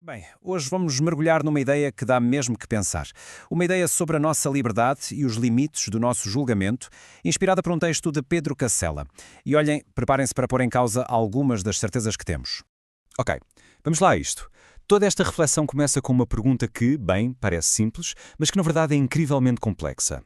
Bem, hoje vamos mergulhar numa ideia que dá mesmo que pensar. Uma ideia sobre a nossa liberdade e os limites do nosso julgamento, inspirada por um texto de Pedro Cassella. E olhem, preparem-se para pôr em causa algumas das certezas que temos. Ok, vamos lá a isto. Toda esta reflexão começa com uma pergunta que, bem, parece simples, mas que na verdade é incrivelmente complexa.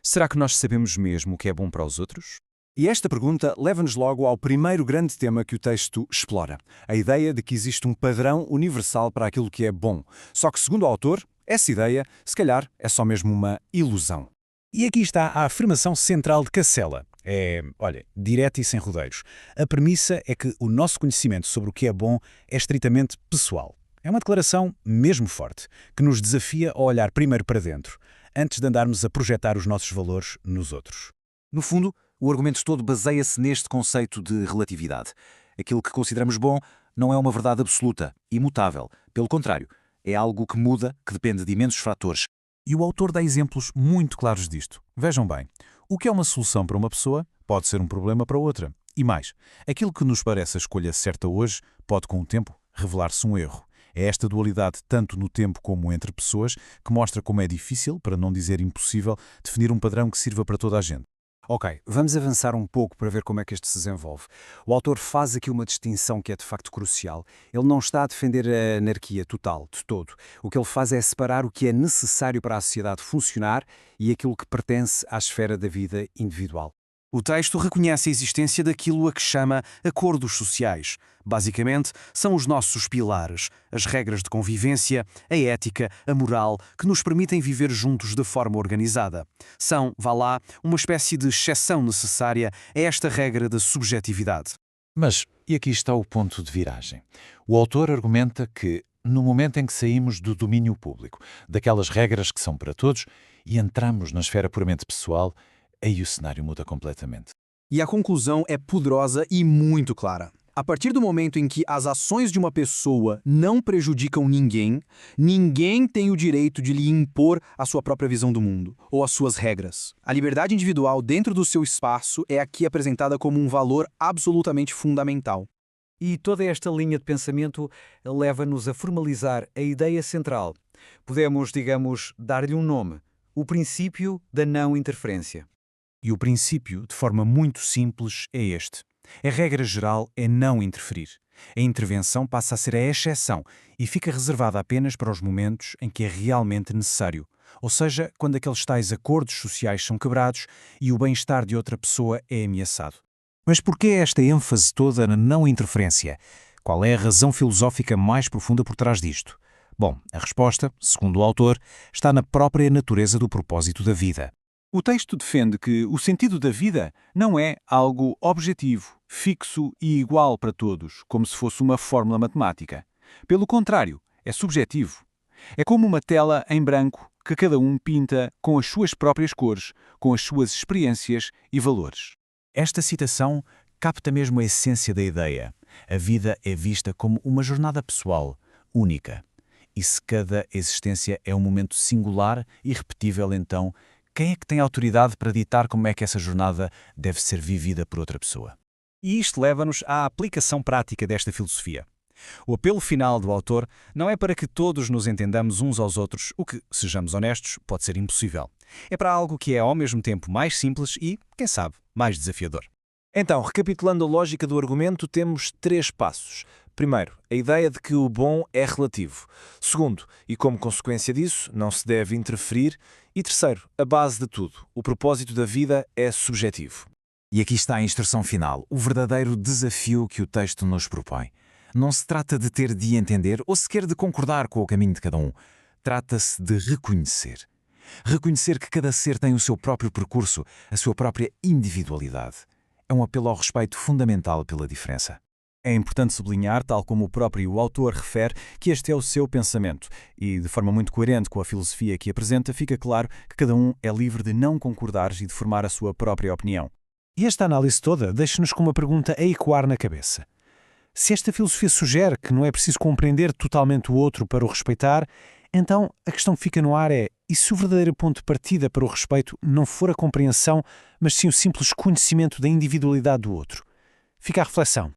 Será que nós sabemos mesmo o que é bom para os outros? E esta pergunta leva-nos logo ao primeiro grande tema que o texto explora, a ideia de que existe um padrão universal para aquilo que é bom. Só que, segundo o autor, essa ideia, se calhar, é só mesmo uma ilusão. E aqui está a afirmação central de Cassella. Olha, direta e sem rodeios. A premissa é que o nosso conhecimento sobre o que é bom é estritamente pessoal. É uma declaração mesmo forte, que nos desafia a olhar primeiro para dentro, antes de andarmos a projetar os nossos valores nos outros. No fundo, o argumento todo baseia-se neste conceito de relatividade. Aquilo que consideramos bom não é uma verdade absoluta, imutável. Pelo contrário, é algo que muda, que depende de imensos fatores. E o autor dá exemplos muito claros disto. Vejam bem, o que é uma solução para uma pessoa pode ser um problema para outra. E mais, aquilo que nos parece a escolha certa hoje pode, com o tempo, revelar-se um erro. É esta dualidade, tanto no tempo como entre pessoas, que mostra como é difícil, para não dizer impossível, definir um padrão que sirva para toda a gente. Ok, vamos avançar um pouco para ver como é que isto se desenvolve. O autor faz aqui uma distinção que é de facto crucial. Ele não está a defender a anarquia total, de todo. O que ele faz é separar o que é necessário para a sociedade funcionar e aquilo que pertence à esfera da vida individual. O texto reconhece a existência daquilo a que chama acordos sociais. Basicamente, são os nossos pilares, as regras de convivência, a ética, a moral, que nos permitem viver juntos de forma organizada. São, vá lá, uma espécie de exceção necessária a esta regra da subjetividade. Mas, e aqui está o ponto de viragem. O autor argumenta que, no momento em que saímos do domínio público, daquelas regras que são para todos, e entramos na esfera puramente pessoal, aí o cenário muda completamente. E a conclusão é poderosa e muito clara. A partir do momento em que as ações de uma pessoa não prejudicam ninguém, ninguém tem o direito de lhe impor a sua própria visão do mundo, ou as suas regras. A liberdade individual dentro do seu espaço é aqui apresentada como um valor absolutamente fundamental. E toda esta linha de pensamento leva-nos a formalizar a ideia central. Podemos, digamos, dar-lhe um nome: o princípio da não interferência. E o princípio, de forma muito simples, é este. A regra geral é não interferir. A intervenção passa a ser a exceção e fica reservada apenas para os momentos em que é realmente necessário, ou seja, quando aqueles tais acordos sociais são quebrados e o bem-estar de outra pessoa é ameaçado. Mas por que esta ênfase toda na não interferência? Qual é a razão filosófica mais profunda por trás disto? Bom, a resposta, segundo o autor, está na própria natureza do propósito da vida. O texto defende que o sentido da vida não é algo objetivo, fixo e igual para todos, como se fosse uma fórmula matemática. Pelo contrário, é subjetivo. É como uma tela em branco que cada um pinta com as suas próprias cores, com as suas experiências e valores. Esta citação capta mesmo a essência da ideia. A vida é vista como uma jornada pessoal, única. E se cada existência é um momento singular e repetível, então, quem é que tem autoridade para ditar como é que essa jornada deve ser vivida por outra pessoa? E isto leva-nos à aplicação prática desta filosofia. O apelo final do autor não é para que todos nos entendamos uns aos outros, o que, sejamos honestos, pode ser impossível. É para algo que é ao mesmo tempo mais simples e, quem sabe, mais desafiador. Então, recapitulando a lógica do argumento, temos 3 passos. Primeiro, a ideia de que o bom é relativo. Segundo, e como consequência disso, não se deve interferir. E terceiro, a base de tudo, o propósito da vida é subjetivo. E aqui está a instrução final, o verdadeiro desafio que o texto nos propõe. Não se trata de ter de entender ou sequer de concordar com o caminho de cada um. Trata-se de reconhecer. Reconhecer que cada ser tem o seu próprio percurso, a sua própria individualidade. É um apelo ao respeito fundamental pela diferença. É importante sublinhar, tal como o próprio autor refere, que este é o seu pensamento e, de forma muito coerente com a filosofia que apresenta, fica claro que cada um é livre de não concordar e de formar a sua própria opinião. E esta análise toda deixa-nos com uma pergunta a ecoar na cabeça. Se esta filosofia sugere que não é preciso compreender totalmente o outro para o respeitar, então a questão que fica no ar é: e se o verdadeiro ponto de partida para o respeito não for a compreensão, mas sim o simples conhecimento da individualidade do outro? Fica a reflexão.